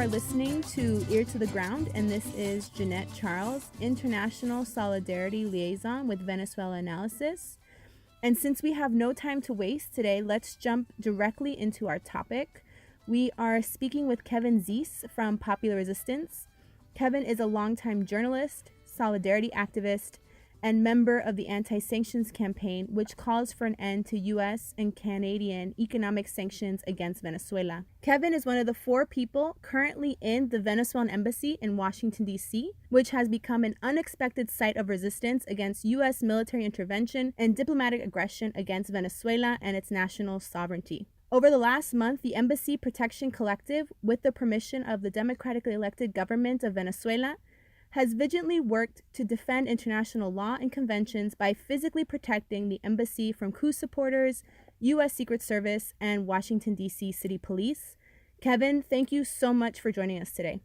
are listening to Ear to the Ground, and this is Jeanette Charles, International Solidarity Liaison with Venezuela Analysis. And since we have no time to waste today, let's jump directly into our topic. We are speaking with Keven Zeese from Popular Resistance. Keven is a longtime journalist, solidarity activist, and member of the anti-sanctions campaign, which calls for an end to U.S. and Canadian economic sanctions against Venezuela. Keven is one of the 4 people currently in the Venezuelan Embassy in Washington, D.C., which has become an unexpected site of resistance against U.S. military intervention and diplomatic aggression against Venezuela and its national sovereignty. Over the last month, the Embassy Protection Collective, with the permission of the democratically elected government of Venezuela, has vigilantly worked to defend international law and conventions by physically protecting the embassy from coup supporters, U.S. Secret Service, and Washington, D.C. City Police. Keven, thank you so much for joining us today.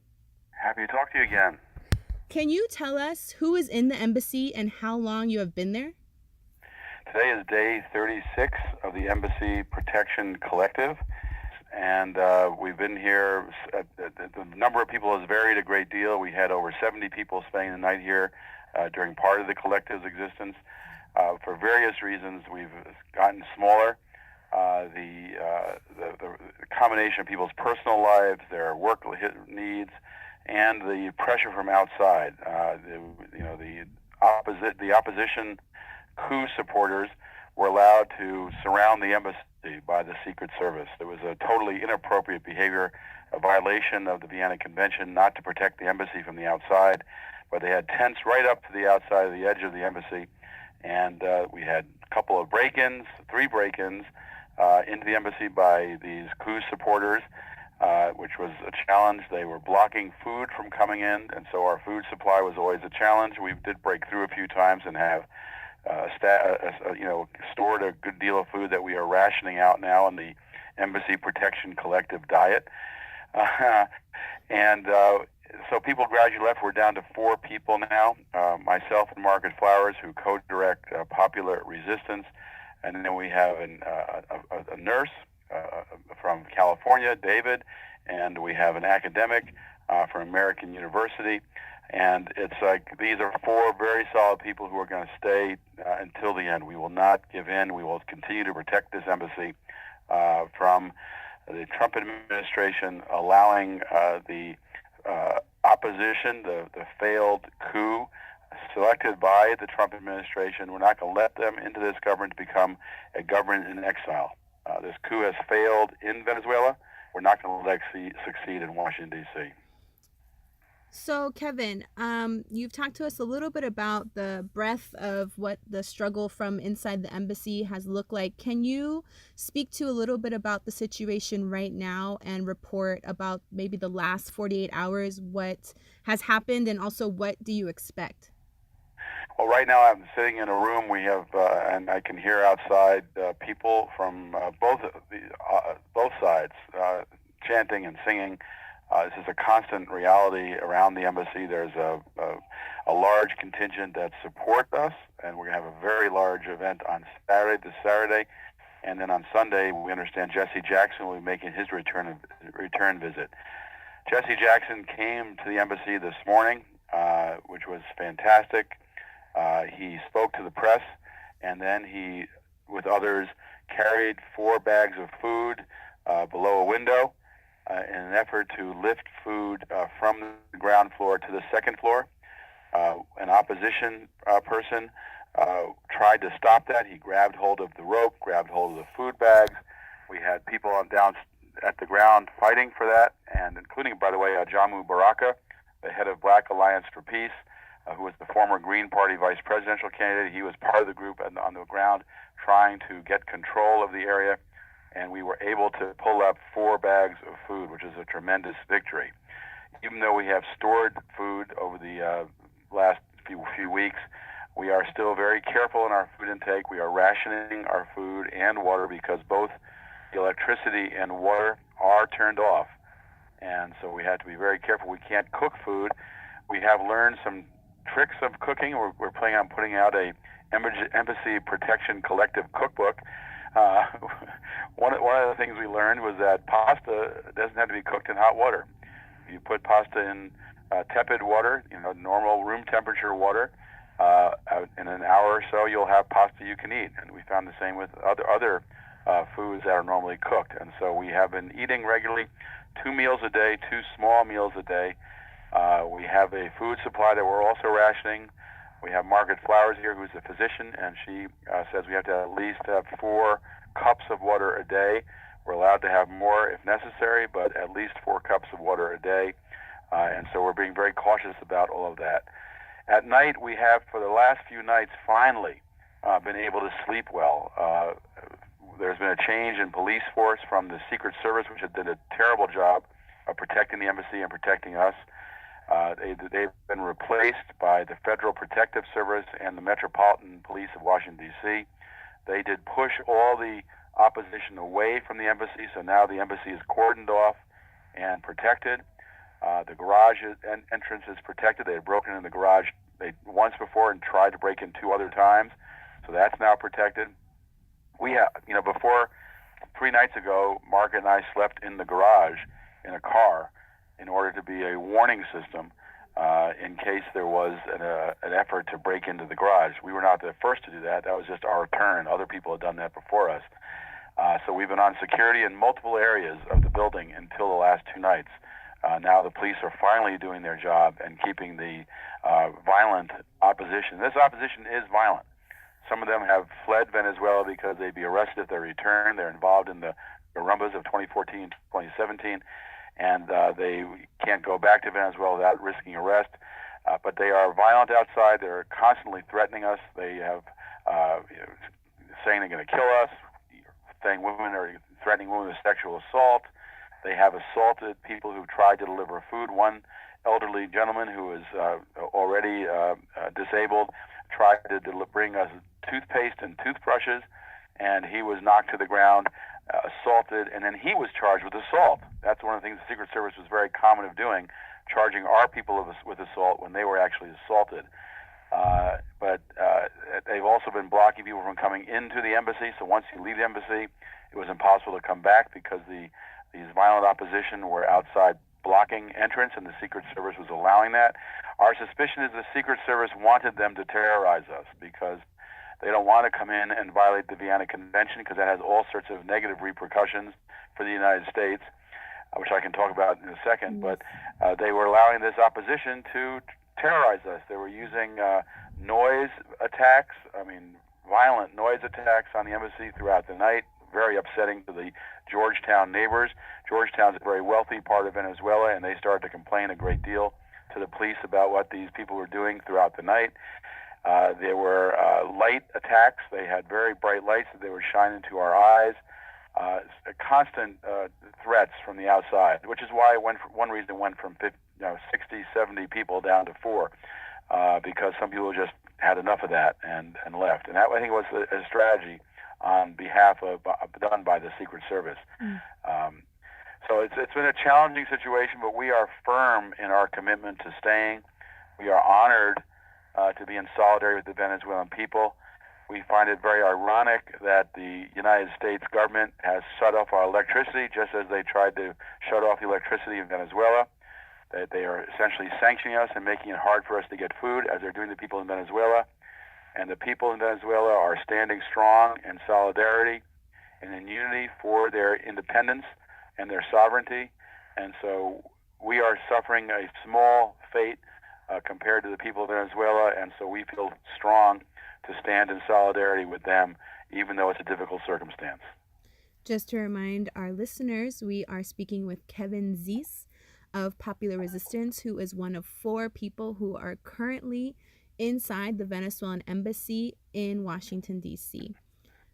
Happy to talk to you again. Can you tell us who is in the embassy and how long you have been there? Today is day 36 of the Embassy Protection Collective, and we've been here. The number of people has varied a great deal. We had over 70 people spending the night here during part of the collective's existence. For various reasons, we've gotten smaller. The combination of people's personal lives, their work needs, and the pressure from outside. The opposition coup supporters were allowed to surround the embassy by the Secret Service. There was a totally inappropriate behavior, a violation of the Vienna Convention not to protect the embassy from the outside, but they had tents right up to the outside of the edge of the embassy, and we had a couple of 3 break-ins into the embassy by these coup supporters, which was a challenge. They were blocking food from coming in, and so our food supply was always a challenge. We did break through a few times and have stored a good deal of food that we are rationing out now in the Embassy Protection Collective diet. So people gradually left. We're down to 4 people now, myself and Margaret Flowers, who co-direct Popular Resistance, and then we have a nurse from California, David, and we have an academic from American University. And it's like these are 4 very solid people who are going to stay until the end. We will not give in. We will continue to protect this embassy from the Trump administration allowing the opposition, the failed coup selected by the Trump administration. We're not going to let them into this government to become a government in exile. This coup has failed in Venezuela. We're not going to let it succeed in Washington, D.C. So, Keven, you've talked to us a little bit about the breadth of what the struggle from inside the embassy has looked like. Can you speak to a little bit about the situation right now and report about maybe the last 48 hours, what has happened, and also what do you expect? Well, right now I'm sitting in a room. We have, and I can hear outside people from both sides chanting and singing. This is a constant reality around the embassy. There's a large contingent that support us, and we're going to have a very large event on this Saturday. And then on Sunday, we understand Jesse Jackson will be making his return visit. Jesse Jackson came to the embassy this morning, which was fantastic. He spoke to the press, and then he, with others, carried 4 bags of food below a window in an effort to lift food from the ground floor to the second floor. An opposition person tried to stop that. He grabbed hold of the rope, grabbed hold of the food bags. We had people down at the ground fighting for that, and including, by the way, Jamu Baraka, the head of Black Alliance for Peace, who was the former Green Party vice presidential candidate. He was part of the group on the ground trying to get control of the area, and we were able to pull up 4 bags of food, which is a tremendous victory. Even though we have stored food over the last few weeks, we are still very careful in our food intake. We are rationing our food and water because both the electricity and water are turned off. And so we have to be very careful. We can't cook food. We have learned some tricks of cooking. We're planning on putting out a Embassy Protection Collective cookbook. One of the things we learned was that pasta doesn't have to be cooked in hot water. you put pasta in tepid water, normal room temperature water, in an hour or so, you'll have pasta you can eat. And we found the same with other foods that are normally cooked. And so we have been eating regularly 2 meals a day, 2 small meals a day. We have a food supply that we're also rationing. We have Margaret Flowers here, who's a physician, and she says we have to at least have 4 cups of water a day. We're allowed to have more if necessary, but at least 4 cups of water a day. And so we're being very cautious about all of that. At night, we have, for the last few nights, finally been able to sleep well. There's been a change in police force from the Secret Service, which did a terrible job of protecting the embassy and protecting us. They've been replaced by the Federal Protective Service and the Metropolitan Police of Washington, D.C. They did push all the opposition away from the embassy, so now the embassy is cordoned off and protected. The garage entrance is protected. They had broken in the garage once before and tried to break in 2 other times, so that's now protected. We have, before 3 nights ago, Margaret and I slept in the garage in a car in order to be a warning system in case there was an effort to break into the garage. We were not the first to do that. That was just our turn. Other people had done that before us. So we've been on security in multiple areas of the building until the last 2 nights. Now the police are finally doing their job and keeping the violent opposition. This opposition is violent. Some of them have fled Venezuela because they'd be arrested if they return. They're involved in the rumbas of 2014, 2017, and they can't go back to Venezuela without risking arrest. But they are violent outside. They're constantly threatening us. They have saying they're going to kill us, saying women are threatening women with sexual assault. They have assaulted people who tried to deliver food. One elderly gentleman who is already disabled tried to bring us toothpaste and toothbrushes, and he was knocked to the ground, assaulted, and then he was charged with assault. That's one of the things the Secret Service was very common of doing, charging our people with assault when they were actually assaulted. But they've also been blocking people from coming into the embassy, so once you leave the embassy, it was impossible to come back because these violent opposition were outside blocking entrance, and the Secret Service was allowing that. Our suspicion is the Secret Service wanted them to terrorize us because they don't want to come in and violate the Vienna Convention because that has all sorts of negative repercussions for the United States, which I can talk about in a second. But they were allowing this opposition to terrorize us. They were using noise attacks, violent noise attacks on the embassy throughout the night, very upsetting to the Georgetown neighbors. Georgetown's a very wealthy part of Venezuela, and they started to complain a great deal to the police about what these people were doing throughout the night. There were light attacks. They had very bright lights that they were shining into our eyes. Constant threats from the outside, which is why one reason it went from 60, 70 people down to 4, because some people just had enough of that and left. And that, I think, was a strategy on behalf of done by the Secret Service. So it's been a challenging situation, but we are firm in our commitment to staying. We are honored to be in solidarity with the Venezuelan people. We find it very ironic that the United States government has shut off our electricity just as they tried to shut off the electricity in Venezuela. That they are essentially sanctioning us and making it hard for us to get food, as they're doing to people in Venezuela. And the people in Venezuela are standing strong in solidarity and in unity for their independence and their sovereignty. And so we are suffering a small fate compared to the people of Venezuela, and so we feel strong to stand in solidarity with them, even though it's a difficult circumstance. Just to remind our listeners, we are speaking with Keven Zeese of Popular Resistance, who is one of 4 people who are currently inside the Venezuelan embassy in Washington, D.C.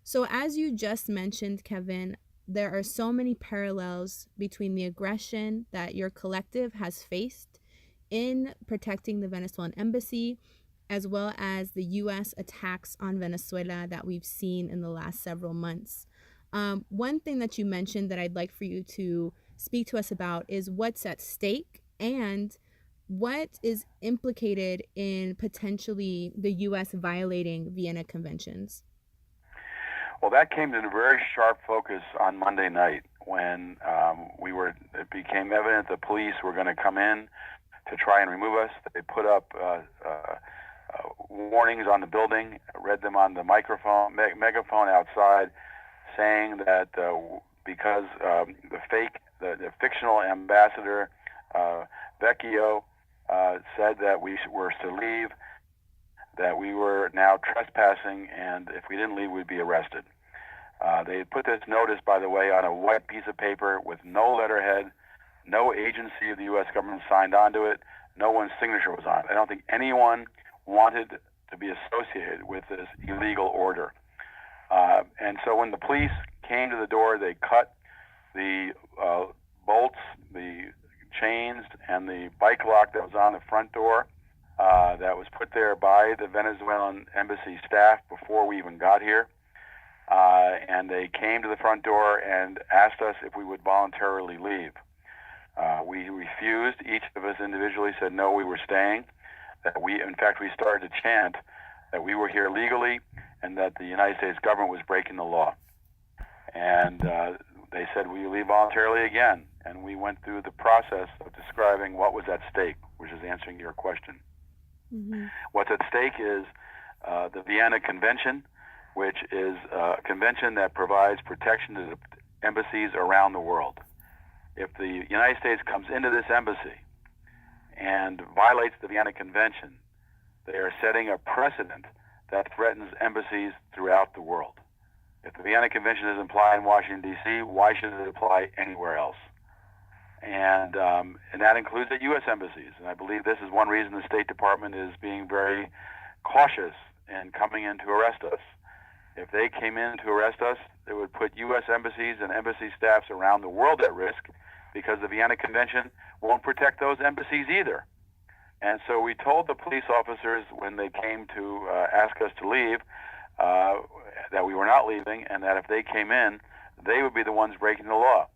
So as you just mentioned, Keven, there are so many parallels between the aggression that your collective has faced in protecting the Venezuelan embassy, as well as the U.S. attacks on Venezuela that we've seen in the last several months. One thing that you mentioned that I'd like for you to speak to us about is what's at stake and what is implicated in potentially the U.S. violating Vienna Conventions. Well, that came to a very sharp focus on Monday night when it became evident the police were going to come in to try and remove us. They put up warnings on the building, read them on the megaphone outside, saying that because the fictional ambassador Vecchio said that we were to leave, that we were now trespassing, and if we didn't leave, we'd be arrested. They put this notice, by the way, on a white piece of paper with no letterhead. No agency of the U.S. government signed onto it. No one's signature was on it. I don't think anyone wanted to be associated with this illegal order. And so when the police came to the door, they cut the bolts, the chains, and the bike lock that was on the front door that was put there by the Venezuelan embassy staff before we even got here. And they came to the front door and asked us if we would voluntarily leave. We refused. Each of us individually said no, we were staying. In fact, we started to chant that we were here legally and that the United States government was breaking the law. And they said, will you leave voluntarily again? And we went through the process of describing what was at stake, which is answering your question. Mm-hmm. What's at stake is the Vienna Convention, which is a convention that provides protection to the embassies around the world. If the United States comes into this embassy and violates the Vienna Convention, they are setting a precedent that threatens embassies throughout the world. If the Vienna Convention doesn't apply in Washington, D.C., why should it apply anywhere else? And that includes at U.S. embassies. And I believe this is one reason the State Department is being very cautious in coming in to arrest us. If they came in to arrest us, it would put U.S. embassies and embassy staffs around the world at risk, because the Vienna Convention won't protect those embassies either. And so we told the police officers when they came to ask us to leave that we were not leaving, and that if they came in, they would be the ones breaking the law,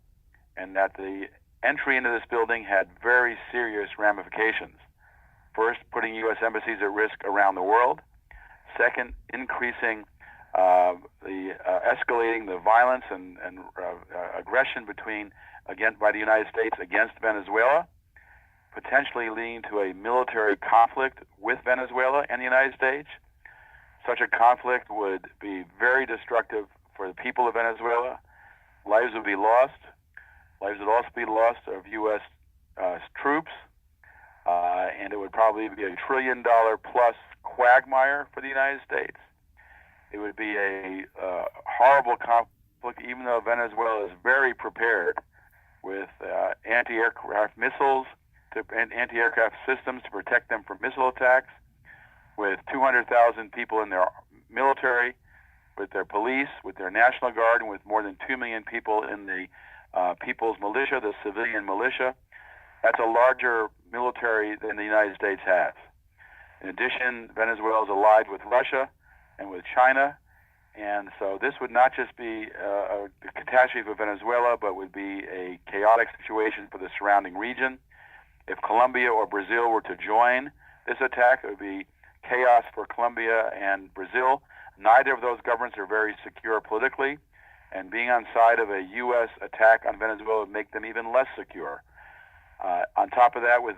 and that the entry into this building had very serious ramifications. First, putting U.S. embassies at risk around the world. Second, increasing escalating the violence and aggression by the United States against Venezuela, potentially leading to a military conflict with Venezuela and the United States. Such a conflict would be very destructive for the people of Venezuela. Lives would be lost. Lives would also be lost of U.S. Troops, and it would probably be $1 trillion plus quagmire for the United States. It would be a horrible conflict, even though Venezuela is very prepared with anti-aircraft missiles, anti-aircraft systems to protect them from missile attacks, with 200,000 people in their military, with their police, with their National Guard, and with more than 2 million people in the People's Militia, the civilian militia. That's a larger military than the United States has. In addition, Venezuela is allied with Russia and with China, and so this would not just be a catastrophe for Venezuela, but would be a chaotic situation for the surrounding region. If Colombia or Brazil were to join this attack, it would be chaos for Colombia and Brazil. Neither of those governments are very secure politically, and being on side of a U.S. attack on Venezuela would make them even less secure. On top of that, with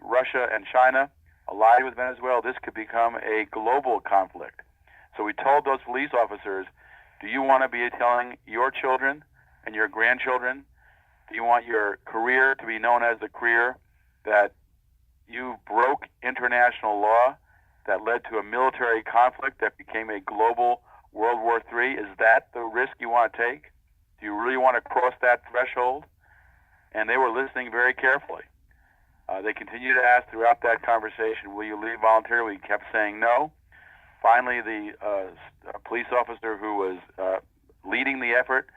Russia and China allied with Venezuela, this could become a global conflict. So we told those police officers, do you want to be telling your children and your grandchildren, do you want your career to be known as the career that you broke international law that led to a military conflict that became a global World War III? Is that the risk you want to take? Do you really want to cross that threshold? And they were listening very carefully. They continued to ask throughout that conversation, will you leave voluntarily? We kept saying no. Finally, the police officer who was leading the effort,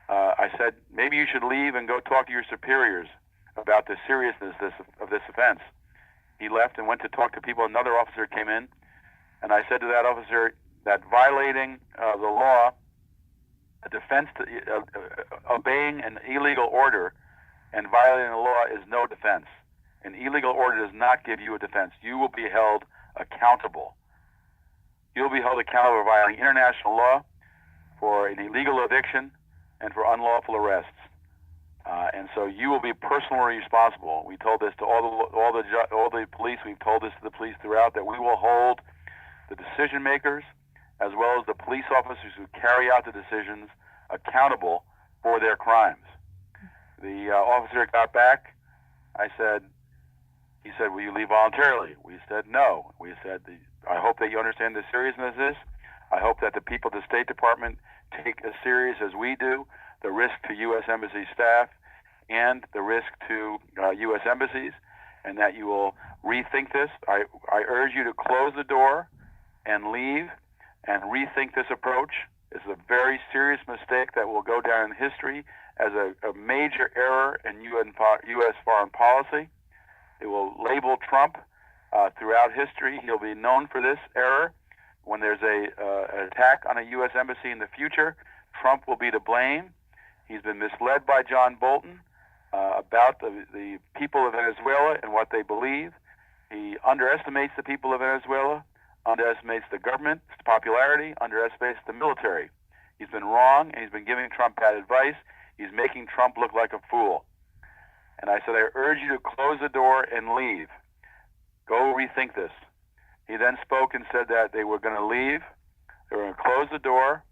I said, maybe you should leave and go talk to your superiors about the seriousness of this offense. He left and went to talk to people. Another officer came in, and I said to that officer that violating the law, obeying an illegal order and violating the law is no defense. An illegal order does not give you a defense. You will be held accountable. You will be held accountable for violating international law, for an illegal eviction, and for unlawful arrests. And so you will be personally responsible. We told this to all the police. We've told this to the police throughout, that we will hold the decision makers as well as the police officers who carry out the decisions accountable for their crimes. The officer got back. He said, will you leave voluntarily? We said no. We said, I hope that you understand the seriousness of this. I hope that the people at the State Department take as serious as we do the risk to U.S. Embassy staff and the risk to U.S. embassies, and that you will rethink this. I urge you to close the door and leave and rethink this approach. It's a very serious mistake that will go down in history as a major error in U.S. foreign policy. It will label Trump throughout history. He'll be known for this error. When there's an attack on a U.S. embassy in the future, Trump will be to blame. He's been misled by John Bolton about the people of Venezuela and what they believe. He underestimates the people of Venezuela, underestimates the government, its popularity, underestimates the military. He's been wrong, and he's been giving Trump bad advice. He's making Trump look like a fool. And I said, I urge you to close the door and leave. Go rethink this. He then spoke and said that they were going to leave. They were going to close the door.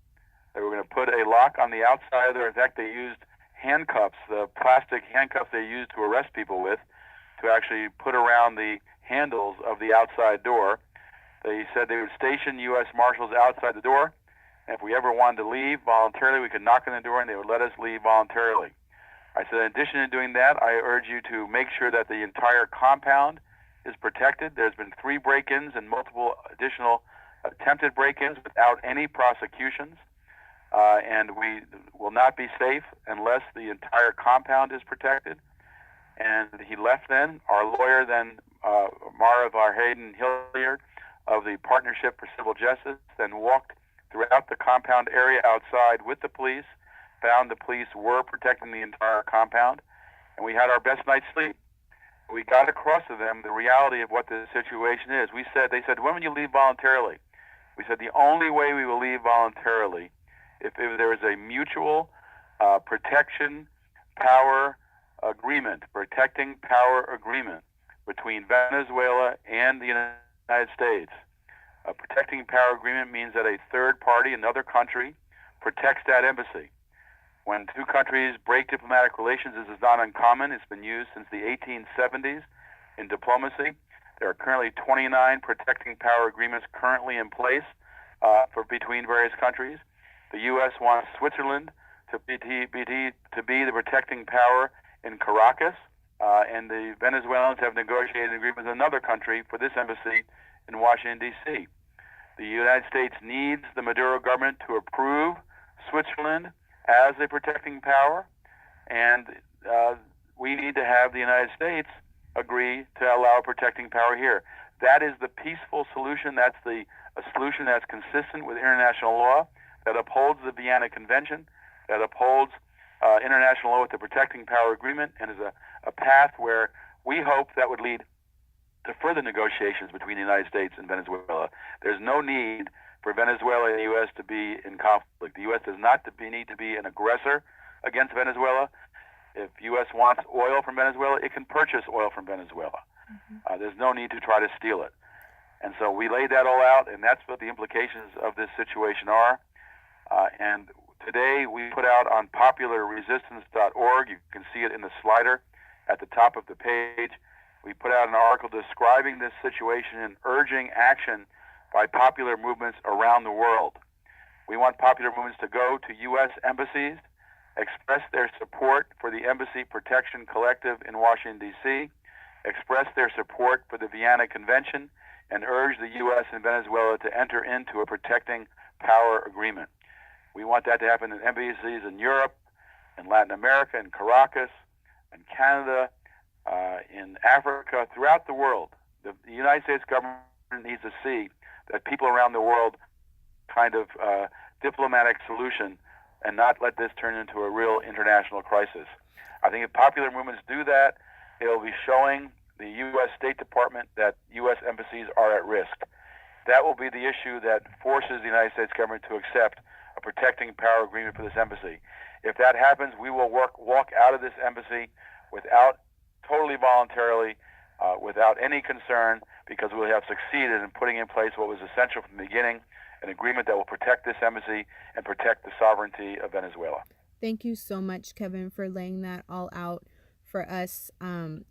They were going to put a lock on the outside of there. In fact, they used handcuffs, the plastic handcuffs they used to arrest people with, to actually put around the handles of the outside door. They said they would station U.S. Marshals outside the door. And if we ever wanted to leave voluntarily, we could knock on the door and they would let us leave voluntarily. I said, in addition to doing that, I urge you to make sure that the entire compound is protected. There's been 3 break-ins and multiple additional attempted break-ins without any prosecutions. And we will not be safe unless the entire compound is protected. And he left then. Our lawyer then, Mara Varhaden Hilliard of the Partnership for Civil Justice, then walked throughout the compound area outside with the police, found the police were protecting the entire compound, and we had our best night's sleep. We got across to them the reality of what the situation is. They said, when will you leave voluntarily? We said, the only way we will leave voluntarily if there is a mutual protection power agreement, protecting power agreement between Venezuela and the United States. A protecting power agreement means that a third party, another country, protects that embassy. When 2 countries break diplomatic relations, this is not uncommon. It's been used since the 1870s in diplomacy. There are currently 29 protecting power agreements currently in place between various countries. The U.S. wants Switzerland to be the protecting power in Caracas, and the Venezuelans have negotiated an agreement with another country for this embassy in Washington, D.C. The United States needs the Maduro government to approve Switzerland as a protecting power, and we need to have the United States agree to allow protecting power here. That is the peaceful solution. That's a solution that's consistent with international law, that upholds the Vienna Convention, that upholds international law with the protecting power agreement, and is a path where we hope that would lead to further negotiations between the United States and Venezuela. There's no need for Venezuela and the U.S. to be in conflict. The U.S. does not need to be an aggressor against Venezuela. If U.S. wants oil from Venezuela, it can purchase oil from Venezuela. Mm-hmm. There's no need to try to steal it. And so we laid that all out, and that's what the implications of this situation are. And today we put out on popularresistance.org, you can see it in the slider at the top of the page, we put out an article describing this situation and urging action by popular movements around the world. We want popular movements to go to U.S. embassies, express their support for the Embassy Protection Collective in Washington, D.C., express their support for the Vienna Convention, and urge the U.S. and Venezuela to enter into a protecting power agreement. We want that to happen in embassies in Europe, in Latin America, in Caracas, in Canada, in Africa, throughout the world. The United States government needs to see that people around the world kind of diplomatic solution and not let this turn into a real international crisis. I think if popular movements do that, it will be showing the U.S. State Department that U.S. embassies are at risk. That will be the issue that forces the United States government to accept a protecting power agreement for this embassy. If that happens, we will walk out of this embassy totally voluntarily, without any concern, because we have succeeded in putting in place what was essential from the beginning, an agreement that will protect this embassy and protect the sovereignty of Venezuela. Thank you so much, Keven, for laying that all out for us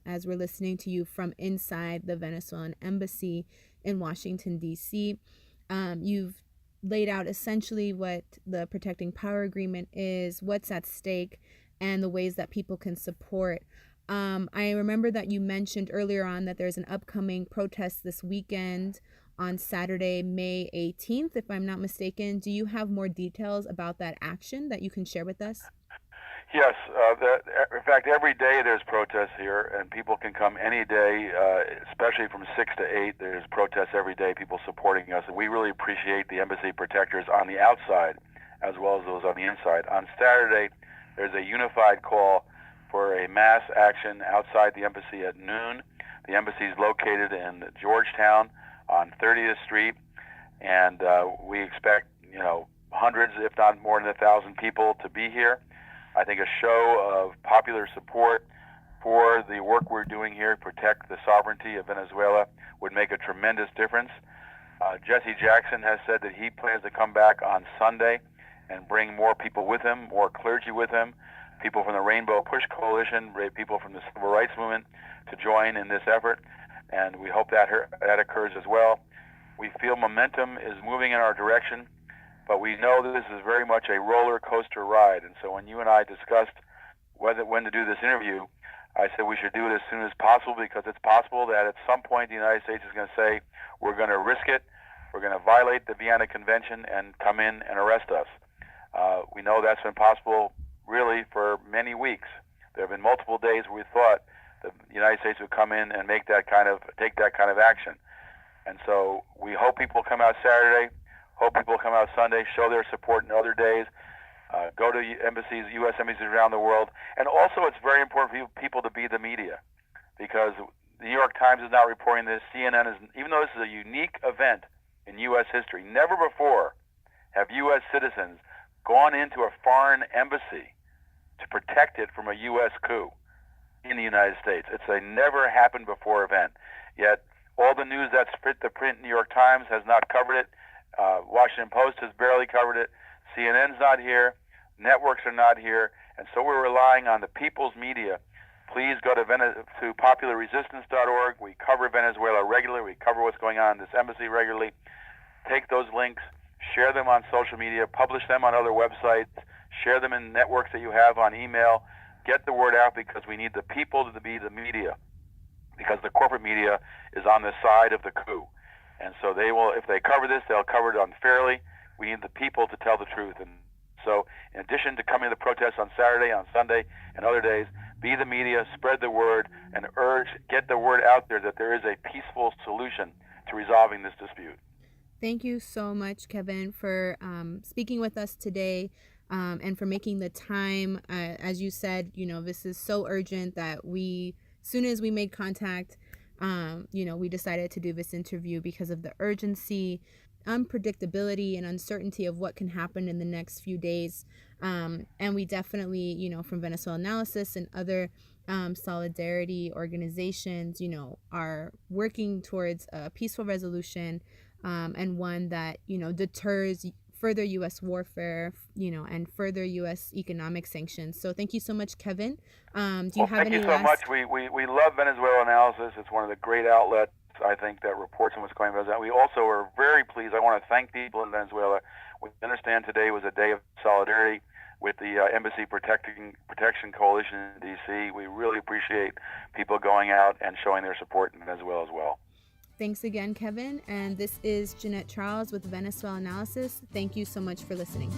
as we're listening to you from inside the Venezuelan embassy in Washington, D.C. You've laid out essentially what the Protecting Power Agreement is, what's at stake, and the ways that people can support. I remember that you mentioned earlier on that there's an upcoming protest this weekend on Saturday, May 18th, if I'm not mistaken. Do you have more details about that action that you can share with us? Yes. In fact, every day there's protests here, and people can come any day, especially from 6 to 8. There's protests every day, people supporting us. And we really appreciate the embassy protectors on the outside as well as those on the inside. On Saturday, there's a unified call for a mass action outside the embassy at noon. The embassy is located in Georgetown on 30th Street, and we expect, hundreds, if not more than 1,000 people to be here. I think a show of popular support for the work we're doing here to protect the sovereignty of Venezuela would make a tremendous difference. Jesse Jackson has said that he plans to come back on Sunday and bring more people with him, more clergy with him, people from the Rainbow Push Coalition, people from the Civil Rights Movement to join in this effort, and we hope that occurs as well. We feel momentum is moving in our direction, but we know that this is very much a roller coaster ride. And so when you and I discussed when to do this interview, I said we should do it as soon as possible, because it's possible that at some point the United States is going to say, we're going to risk it, we're going to violate the Vienna Convention and come in and arrest us. We know that's been possible really for many weeks. There have been multiple days where we thought the United States would come in and take that kind of action. And so we hope people come out Saturday, hope people come out Sunday, show their support in other days, go to embassies, U.S. embassies around the world. And also it's very important for people to be the media, because the New York Times is now reporting this, CNN is, even though this is a unique event in U.S. history, never before have U.S. citizens gone into a foreign embassy to protect it from a U.S. coup in the United States. It's a never happened before event. Yet all the news that's fit the print New York Times has not covered it. Washington Post has barely covered it. CNN's not here. Networks are not here. And so we're relying on the people's media. Please go to popularresistance.org. We cover Venezuela regularly. We cover what's going on in this embassy regularly. Take those links, share them on social media, publish them on other websites, share them in networks that you have on email. Get the word out, because we need the people to be the media, because the corporate media is on the side of the coup. And so they will, if they cover this, they'll cover it unfairly. We need the people to tell the truth. And so in addition to coming to the protests on Saturday, on Sunday, and other days, be the media, spread the word, and get the word out there that there is a peaceful solution to resolving this dispute. Thank you so much, Keven, for speaking with us today, and for making the time. As you said, this is so urgent that as soon as we made contact, we decided to do this interview because of the urgency, unpredictability, and uncertainty of what can happen in the next few days. And we definitely, from Venezuela Analysis and other solidarity organizations, are working towards a peaceful resolution, and one that, deters further U.S. warfare, and further U.S. economic sanctions. So thank you so much, Keven. Do you have any last... Thank you so much. We love Venezuela Analysis. It's one of the great outlets, I think, that reports on what's going on in Venezuela. We also are very pleased. I want to thank people in Venezuela. We understand today was a day of solidarity with the Embassy Protection Coalition in D.C. We really appreciate people going out and showing their support in Venezuela as well. Thanks again, Keven. And this is Jeanette Charles with Venezuela Analysis. Thank you so much for listening.